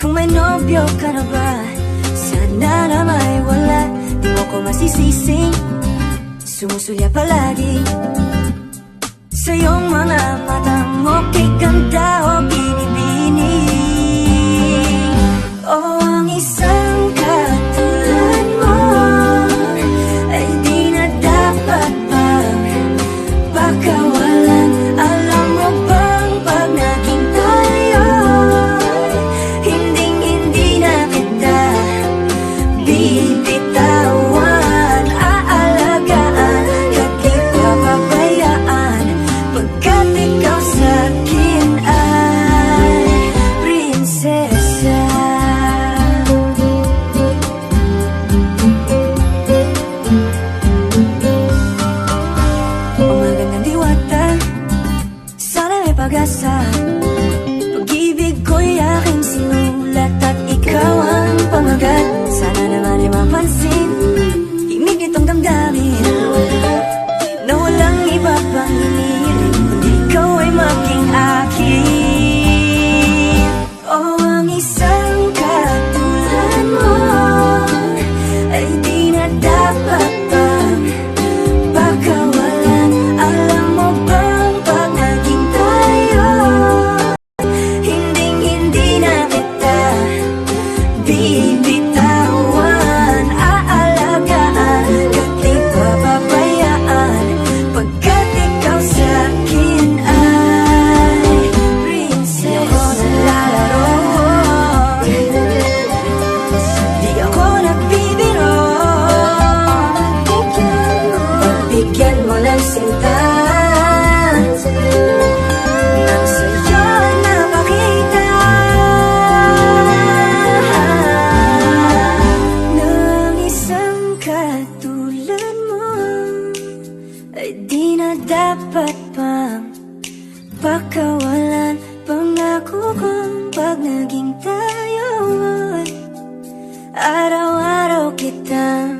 Kung may nobyo ka na ba, sana na may wala. Di mo ko masisising sumusulya palagi sa iyong mga matang okay ganda o binibini. Oh, ang isang katulad mo ay di na dapat pang pakawalan. Alam mo bang pag naging tayo, hindi na kita bibitawan. Aalagaan at di papabayaan, pagkat ikaw sa'kin ay prinsesa. Umagandang diwata, sana may pag-asa. Pag-ibig ko'y aking sinulat at ikaw ang pamagat. Sana naman ay mapansin himig nitong damdamin na walang iba pang hinihiling kundi ikaw ay maging akin. Oh, ang isang katulad mo ay di na dapat pang pakawalan. Alam mo bang pag naging tayo, hindi na kita bibitawan. Aalagaan at di papabayaan, pagkat ikaw sa'kin ay prinsesa. Di ako naglalaro, di ako nagbibiro. Pagbigyan mo ng sinta nang sa'yo napakita ng isang katulad mo ay di na dapat pang pakawalan. Pangako kong pag naging tayo, araw-araw kitang